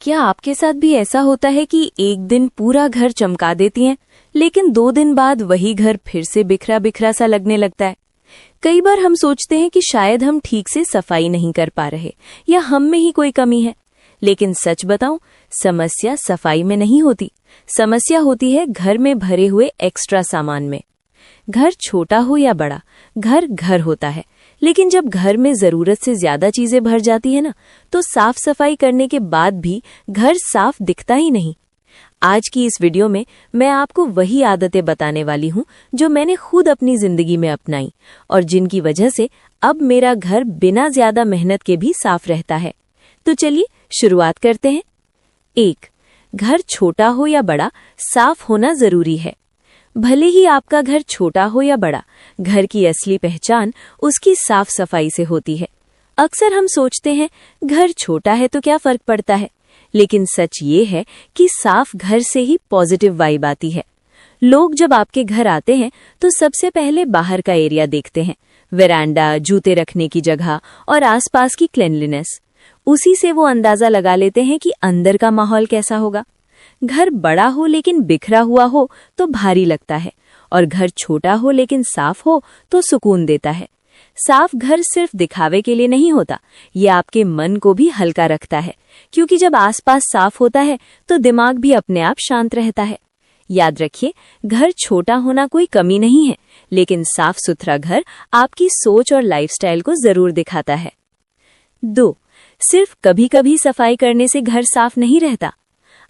क्या आपके साथ भी ऐसा होता है कि एक दिन पूरा घर चमका देती हैं, लेकिन 2 दिन बाद वही घर फिर से बिखरा बिखरा सा लगने लगता है? कई बार हम सोचते हैं कि शायद हम ठीक से सफाई नहीं कर पा रहे या हम में ही कोई कमी है। लेकिन सच बताऊं, समस्या सफाई में नहीं होती। समस्या होती है घर में भरे हुए एक्स्ट्रा सामान में। घर छोटा हो या बड़ा, घर घर होता है। लेकिन जब घर में जरूरत से ज्यादा चीजें भर जाती है ना, तो साफ सफाई करने के बाद भी घर साफ दिखता ही नहीं। आज की इस वीडियो में मैं आपको वही आदतें बताने वाली हूँ जो मैंने खुद अपनी जिंदगी में अपनाई और जिनकी वजह से अब मेरा घर बिना ज्यादा मेहनत के भी साफ रहता है। तो चलिए शुरुआत करते हैं। 1. घर छोटा हो या बड़ा, साफ होना जरूरी है। भले ही आपका घर छोटा हो या बड़ा, घर की असली पहचान उसकी साफ सफाई से होती है। अक्सर हम सोचते हैं घर छोटा है तो क्या फर्क पड़ता है, लेकिन सच ये है कि साफ घर से ही पॉजिटिव वाइब आती है। लोग जब आपके घर आते हैं तो सबसे पहले बाहर का एरिया देखते हैं, वेरांडा, जूते रखने की जगह और आसपास की क्लीनलीनेस। उसी से वो अंदाजा लगा लेते हैं कि अंदर का माहौल कैसा होगा। घर बड़ा हो लेकिन बिखरा हुआ हो तो भारी लगता है, और घर छोटा हो लेकिन साफ हो तो सुकून देता है। साफ घर सिर्फ दिखावे के लिए नहीं होता, ये आपके मन को भी हल्का रखता है, क्योंकि जब आसपास साफ होता है तो दिमाग भी अपने आप शांत रहता है। याद रखिए, घर छोटा होना कोई कमी नहीं है, लेकिन साफ सुथरा घर आपकी सोच और लाइफस्टाइल को जरूर दिखाता है। 2. सिर्फ कभी कभी सफाई करने से घर साफ नहीं रहता।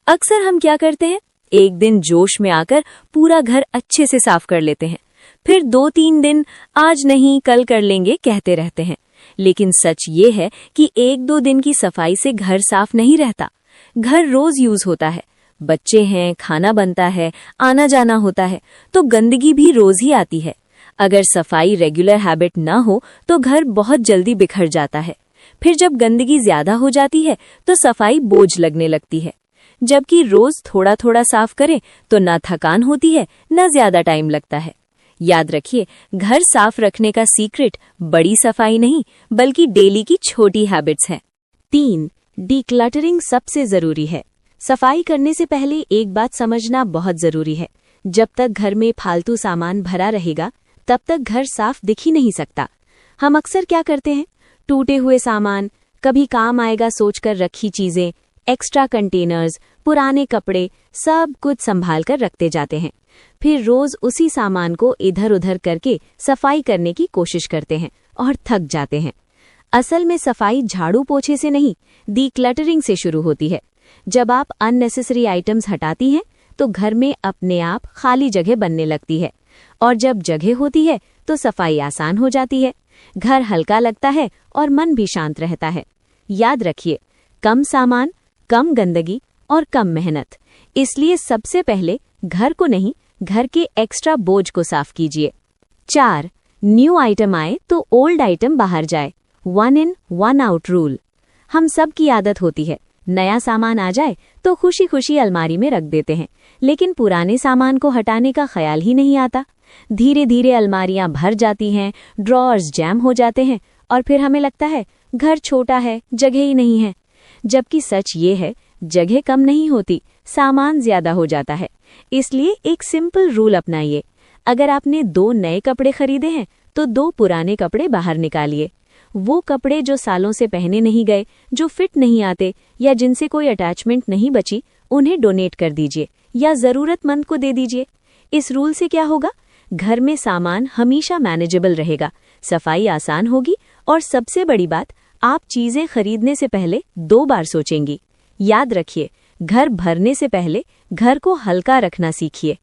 अक्सर हम क्या करते हैं, एक दिन जोश में आकर पूरा घर अच्छे से साफ कर लेते हैं, फिर 2-3 दिन आज नहीं कल कर लेंगे कहते रहते हैं। लेकिन सच ये है कि 1-2 दिन की सफाई से घर साफ नहीं रहता। घर रोज यूज होता है, बच्चे हैं, खाना बनता है, आना जाना होता है, तो गंदगी भी रोज ही आती है। अगर सफाई रेगुलर हैबिट ना हो तो घर बहुत जल्दी बिखर जाता है। फिर जब गंदगी ज्यादा हो जाती है तो सफाई बोझ लगने लगती है। जबकि रोज थोड़ा थोड़ा साफ करें तो ना थकान होती है, ना ज्यादा टाइम लगता है। याद रखिए, घर साफ रखने का सीक्रेट बड़ी सफाई नहीं, बल्कि डेली की छोटी हैबिट्स हैं। 3. डीक्लटरिंग सबसे जरूरी है। सफाई करने से पहले एक बात समझना बहुत जरूरी है। जब तक घर में फालतू सामान भरा रहेगा, तब तक घर साफ दिख ही नहीं सकता। हम अक्सर क्या करते हैं, टूटे हुए सामान, कभी काम आएगा सोचकर रखी चीजें, एक्स्ट्रा कंटेनर्स, पुराने कपड़े, सब कुछ संभाल कर रखते जाते हैं। फिर रोज उसी सामान को इधर उधर करके सफाई करने की कोशिश करते हैं और थक जाते हैं। असल में सफाई झाड़ू पोछे से नहीं, डीक्लटरिंग से शुरू होती है। जब आप अननेसेसरी आइटम्स हटाती हैं तो घर में अपने आप खाली जगह बनने लगती है, और जब जगह होती है तो सफाई आसान हो जाती है। घर हल्का लगता है और मन भी शांत रहता है। याद रखिए, कम सामान, कम गंदगी और कम मेहनत। इसलिए सबसे पहले घर को नहीं, घर के एक्स्ट्रा बोझ को साफ कीजिए। 4. न्यू आइटम आए तो ओल्ड आइटम बाहर जाए। 1 in 1 out रूल। हम सब की आदत होती है, नया सामान आ जाए तो खुशी खुशी अलमारी में रख देते हैं, लेकिन पुराने सामान को हटाने का ख्याल ही नहीं आता। धीरे धीरे अलमारियां भर जाती हैं, ड्रॉअर्स जैम हो जाते हैं, और फिर हमें लगता है घर छोटा है, जगह ही नहीं है। जबकि सच ये है, जगह कम नहीं होती, सामान ज्यादा हो जाता है। इसलिए एक सिंपल रूल अपनाइए। अगर आपने 2 नए कपड़े खरीदे हैं तो 2 पुराने कपड़े बाहर निकालिए। वो कपड़े जो सालों से पहने नहीं गए, जो फिट नहीं आते या जिनसे कोई अटैचमेंट नहीं बची, उन्हें डोनेट कर दीजिए या जरूरतमंद को दे दीजिए। इस रूल से क्या होगा, घर में सामान हमेशा मैनेजेबल रहेगा, सफाई आसान होगी, और सबसे बड़ी बात, आप चीजें खरीदने से पहले 2 बार सोचेंगी। याद रखिए, घर भरने से पहले घर को हल्का रखना सीखिए।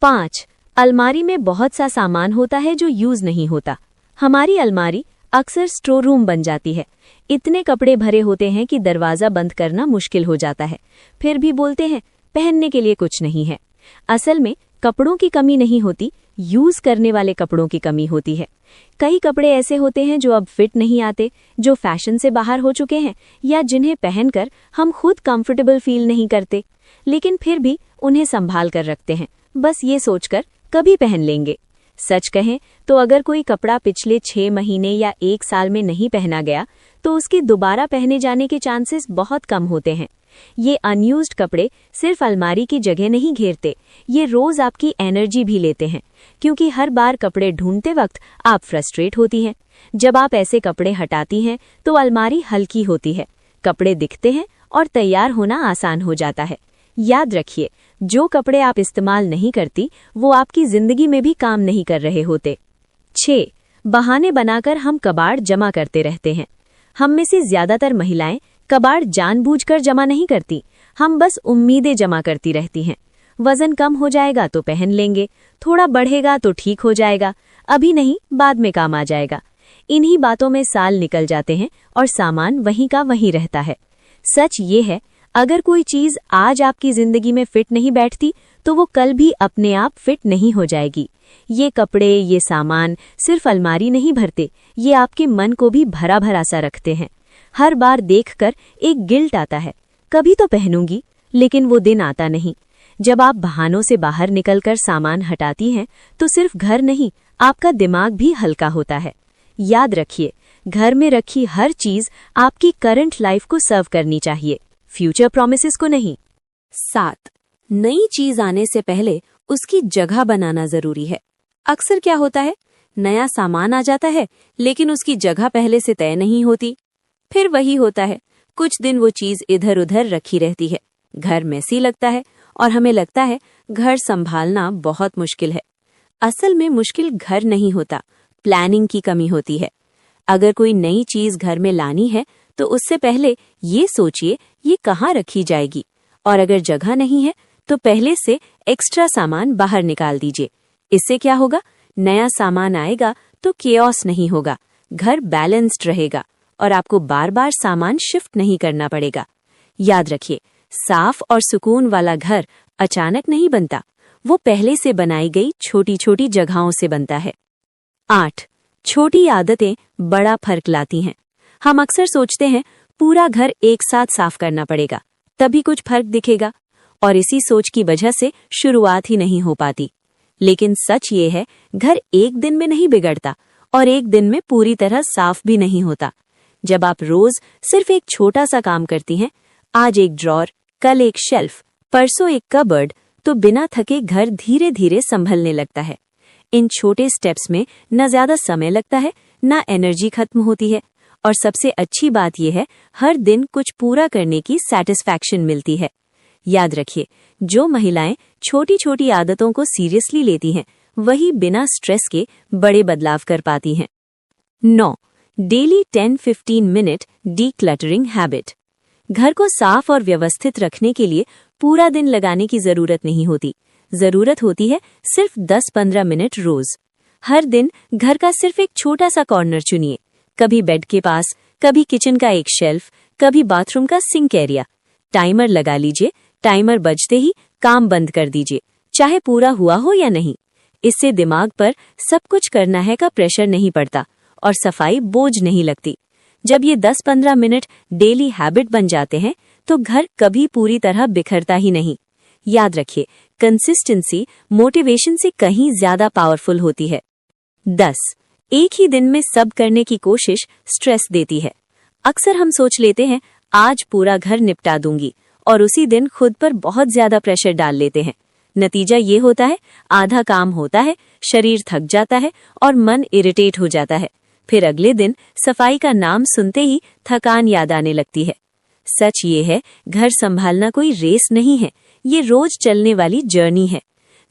5. अलमारी में बहुत सा सामान होता है जो यूज नहीं होता। हमारी अलमारी अक्सर स्टोर रूम बन जाती है। इतने कपड़े भरे होते हैं कि दरवाजा बंद करना मुश्किल हो जाता है। फिर भी बोलते हैं पहनने के लिए कुछ नहीं है। असल में कपड़ों की कमी नहीं होती, यूज करने वाले कपड़ों की कमी होती है। कई कपड़े ऐसे होते हैं जो अब फिट नहीं आते, जो फैशन से बाहर हो चुके हैं, या जिन्हें पहनकर हम खुद कंफर्टेबल फील नहीं करते, लेकिन फिर भी उन्हें संभाल कर रखते हैं, बस ये सोचकर कभी पहन लेंगे। सच कहें तो अगर कोई कपड़ा पिछले 6 महीने या 1 साल में नहीं पहना गया तो उसके दोबारा पहने जाने के चांसेस बहुत कम होते हैं। ये अनयूज्ड कपड़े सिर्फ अलमारी की जगह नहीं घेरते, ये रोज आपकी एनर्जी भी लेते हैं, क्योंकि हर बार कपड़े ढूंढते वक्त आप फ्रस्ट्रेट होती हैं। जब आप ऐसे कपड़े हटाती हैं तो अलमारी हल्की होती है, कपड़े दिखते हैं और तैयार होना आसान हो जाता है। याद रखिए, जो कपड़े आप इस्तेमाल नहीं करती वो आपकी जिंदगी में भी काम नहीं कर रहे होते। 6. बहाने बनाकर हम कबाड़ जमा करते रहते हैं। हम में से ज्यादातर महिलाएं कबाड़ जानबूझकर जमा नहीं करती, हम बस उम्मीदें जमा करती रहती हैं। वजन कम हो जाएगा तो पहन लेंगे, थोड़ा बढ़ेगा तो ठीक हो जाएगा, अभी नहीं बाद में काम आ जाएगा। इन्हीं बातों में साल निकल जाते हैं और सामान वहीं का वहीं रहता है। सच ये है, अगर कोई चीज आज आपकी जिंदगी में फिट नहीं बैठती तो वो कल भी अपने आप फिट नहीं हो जाएगी। ये कपड़े, ये सामान सिर्फ अलमारी नहीं भरते, ये आपके मन को भी भरा भरा सा रखते हैं। हर बार देखकर एक गिल्ट आता है, कभी तो पहनूंगी, लेकिन वो दिन आता नहीं। जब आप बहानों से बाहर निकलकर सामान हटाती हैं तो सिर्फ घर नहीं, आपका दिमाग भी हल्का होता है। याद रखिए, घर में रखी हर चीज आपकी करंट लाइफ को सर्व करनी चाहिए, फ्यूचर प्रॉमिसेस को नहीं। 7. नई चीज आने से पहले उसकी जगह बनाना जरूरी है। अक्सर क्या होता है, नया सामान आ जाता है लेकिन उसकी जगह पहले से तय नहीं होती। फिर वही होता है, कुछ दिन वो चीज इधर उधर रखी रहती है, घर मैसी लगता है और हमें लगता है घर संभालना बहुत मुश्किल है। असल में मुश्किल घर नहीं होता, प्लानिंग की कमी होती है। अगर कोई नई चीज घर में लानी है तो उससे पहले ये सोचिए ये कहाँ रखी जाएगी, और अगर जगह नहीं है तो पहले से एक्स्ट्रा सामान बाहर निकाल दीजिए। इससे क्या होगा, नया सामान आएगा तो केओस नहीं होगा, घर बैलेंस्ड रहेगा और आपको बार बार सामान शिफ्ट नहीं करना पड़ेगा। याद रखिए, साफ और सुकून वाला घर अचानक नहीं बनता, वो पहले से बनाई गई छोटी छोटी जगहों से बनता है। 8. छोटी आदतें बड़ा फर्क लाती हैं। हम अक्सर सोचते हैं पूरा घर एक साथ साफ करना पड़ेगा तभी कुछ फर्क दिखेगा, और इसी सोच की वजह से शुरुआत ही नहीं हो पाती। लेकिन सच ये है, घर एक दिन में नहीं बिगड़ता और एक दिन में पूरी तरह साफ भी नहीं होता। जब आप रोज सिर्फ एक छोटा सा काम करती हैं, आज एक ड्रॉर, कल एक शेल्फ, परसों एक कबर्ड, तो बिना थके घर धीरे धीरे संभलने लगता है। इन छोटे स्टेप्स में न ज्यादा समय लगता है, न एनर्जी खत्म होती है, और सबसे अच्छी बात यह है, हर दिन कुछ पूरा करने की सैटिस्फैक्शन मिलती है। याद रखिए, जो महिलाएं छोटी छोटी आदतों को सीरियसली लेती हैं, वही बिना स्ट्रेस के बड़े बदलाव कर पाती हैं। 9. Daily 10-15 minute decluttering habit. घर को साफ और व्यवस्थित रखने के लिए पूरा दिन लगाने की जरूरत नहीं होती, जरूरत होती है सिर्फ 10-15 मिनट रोज। हर दिन घर का सिर्फ एक छोटा सा कॉर्नर चुनिए, कभी बेड के पास, कभी किचन का एक शेल्फ, कभी बाथरूम का सिंक एरिया। टाइमर लगा लीजिए, टाइमर बजते ही काम बंद कर दीजिए, चाहे पूरा हुआ हो या नहीं। इससे दिमाग पर सब कुछ करना है का प्रेशर नहीं पड़ता और सफाई बोझ नहीं लगती। जब ये 10-15 मिनट डेली हैबिट बन जाते हैं तो घर कभी पूरी तरह बिखरता ही नहीं। याद रखिए, कंसिस्टेंसी मोटिवेशन से कहीं ज्यादा पावरफुल होती है। 10. एक ही दिन में सब करने की कोशिश स्ट्रेस देती है। अक्सर हम सोच लेते हैं आज पूरा घर निपटा दूंगी, और उसी दिन खुद पर बहुत ज्यादा प्रेशर डाल लेते हैं। नतीजा ये होता है, आधा काम होता है, शरीर थक जाता है और मन इरिटेट हो जाता है। फिर अगले दिन सफाई का नाम सुनते ही थकान याद आने लगती है। सच ये है, घर संभालना कोई रेस नहीं है, ये रोज चलने वाली जर्नी है।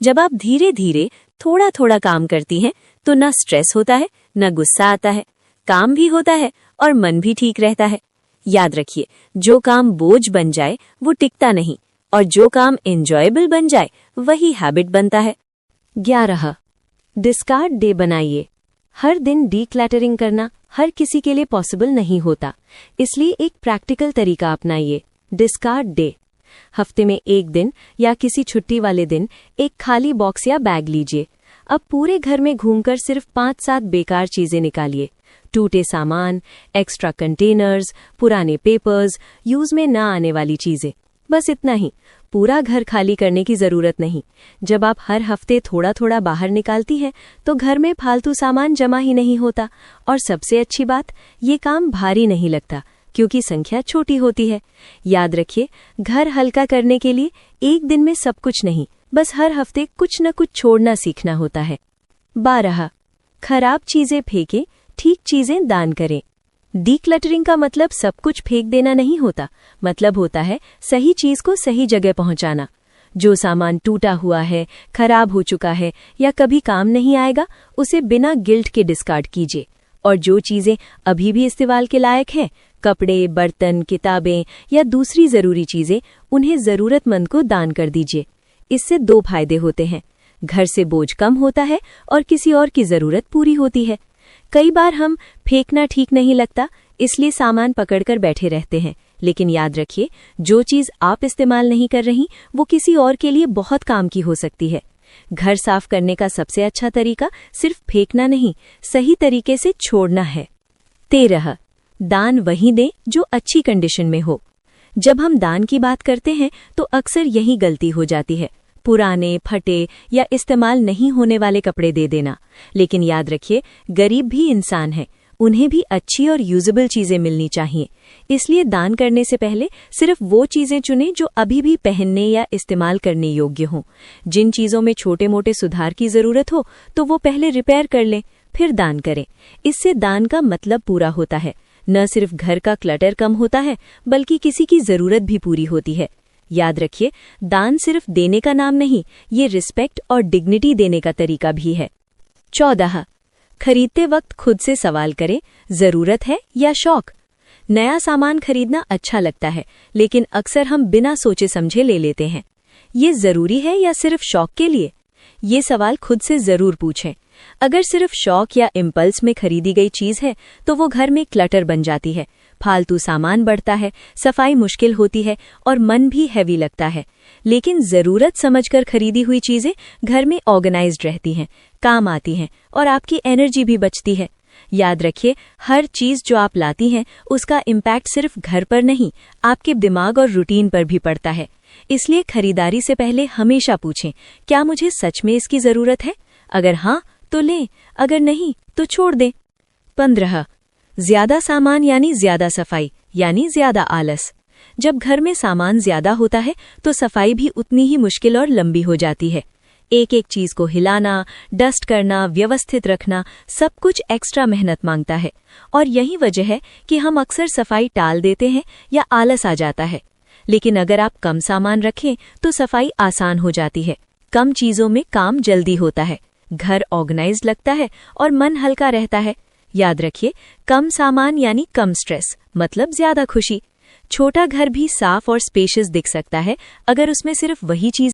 जब आप धीरे धीरे थोड़ा थोड़ा काम करती हैं तो न स्ट्रेस होता है, न गुस्सा आता है, काम भी होता है और मन भी ठीक रहता है। याद रखिए, जो काम बोझ बन जाए वो टिकता नहीं, और जो काम एंजॉयबल बन जाए वही हैबिट बनता है। 11. डिस्कार्ड डे बनाइए। हर दिन डीक्लटरिंग करना हर किसी के लिए पॉसिबल नहीं होता, इसलिए एक प्रैक्टिकल तरीका अपनाइए, डिस्कार्ड डे। हफ्ते में एक दिन या किसी छुट्टी वाले दिन एक खाली बॉक्स या बैग लीजिए। अब पूरे घर में घूमकर सिर्फ 5-7 बेकार चीजें निकालिए। टूटे सामान, एक्स्ट्रा कंटेनर्स, पुराने पेपर्स, यूज में न आने वाली चीजें। बस इतना ही, पूरा घर खाली करने की जरूरत नहीं। जब आप हर हफ्ते थोड़ा थोड़ा बाहर निकालती हैं तो घर में फालतू सामान जमा ही नहीं होता। और सबसे अच्छी बात, ये काम भारी नहीं लगता क्योंकि संख्या छोटी होती है। याद रखिए, घर हल्का करने के लिए एक दिन में सब कुछ नहीं, बस हर हफ्ते कुछ न कुछ छोड़ना सीखना होता है। 12, खराब चीजें फेंकें, ठीक चीजें दान करें। डीक्लटरिंग का मतलब सब कुछ फेंक देना नहीं होता, मतलब होता है सही चीज को सही जगह पहुंचाना। जो सामान टूटा हुआ है, खराब हो चुका है या कभी काम नहीं आएगा, उसे बिना गिल्ट के डिस्कार्ड कीजिए। और जो चीजें अभी भी इस्तेमाल के लायक हैं, कपड़े, बर्तन, किताबें या दूसरी जरूरी चीजें, उन्हें जरूरतमंद को दान कर दीजिए। इससे 2 फायदे होते हैं, घर से बोझ कम होता है और किसी और की जरूरत पूरी होती है। कई बार हम फेंकना ठीक नहीं लगता, इसलिए सामान पकड़कर बैठे रहते हैं, लेकिन याद रखिए, जो चीज आप इस्तेमाल नहीं कर रही वो किसी और के लिए बहुत काम की हो सकती है। घर साफ करने का सबसे अच्छा तरीका सिर्फ फेंकना नहीं, सही तरीके से छोड़ना है। 13, दान वहीं दें जो अच्छी कंडीशन में हो। जब हम दान की बात करते हैं तो अक्सर यही गलती हो जाती है, पुराने, फटे या इस्तेमाल नहीं होने वाले कपड़े दे देना। लेकिन याद रखिए, गरीब भी इंसान हैं, उन्हें भी अच्छी और यूजेबल चीजें मिलनी चाहिए। इसलिए दान करने से पहले सिर्फ वो चीजें चुनें जो अभी भी पहनने या इस्तेमाल करने योग्य हों। जिन चीजों में छोटे मोटे सुधार की जरूरत हो तो वो पहले रिपेयर कर लें, फिर दान करें। इससे दान का मतलब पूरा होता है, न सिर्फ घर का क्लटर कम होता है बल्कि किसी की जरूरत भी पूरी होती है। याद रखिए, दान सिर्फ देने का नाम नहीं, ये रिस्पेक्ट और डिग्निटी देने का तरीका भी है। 14, खरीदते वक्त खुद से सवाल करें, जरूरत है या शौक। नया सामान खरीदना अच्छा लगता है, लेकिन अक्सर हम बिना सोचे समझे ले लेते हैं। ये जरूरी है या सिर्फ शौक के लिए? ये सवाल खुद से जरूर पूछें। अगर सिर्फ शौक या इम्पल्स में खरीदी गई चीज है तो वो घर में क्लटर बन जाती है, फालतू सामान बढ़ता है, सफाई मुश्किल होती है और मन भी हैवी लगता है। लेकिन जरूरत समझकर खरीदी हुई चीजें घर में ऑर्गेनाइज्ड रहती हैं, काम आती हैं और आपकी एनर्जी भी बचती है। याद रखिए, हर चीज जो आप लाती हैं उसका इम्पैक्ट सिर्फ घर पर नहीं, आपके दिमाग और रूटीन पर भी पड़ता है। इसलिए खरीदारी से पहले हमेशा पूछें, क्या मुझे सच में इसकी जरूरत है? अगर हाँ तो लें, अगर नहीं तो छोड़ दें। 15, ज्यादा सामान यानी ज्यादा सफाई यानी ज्यादा आलस। जब घर में सामान ज्यादा होता है तो सफाई भी उतनी ही मुश्किल और लंबी हो जाती है। एक एक चीज को हिलाना, डस्ट करना, व्यवस्थित रखना, सब कुछ एक्स्ट्रा मेहनत मांगता है। और यही वजह है कि हम अक्सर सफाई टाल देते हैं या आलस आ जाता है। लेकिन अगर आप कम सामान रखें तो सफाई आसान हो जाती है, कम चीजों में काम जल्दी होता है, घर ऑर्गेनाइज्ड लगता है और मन हल्का रहता है। याद रखिए, कम सामान यानी कम स्ट्रेस, मतलब ज्यादा खुशी। छोटा घर भी साफ और स्पेशियस दिख सकता है अगर उसमें सिर्फ वही चीज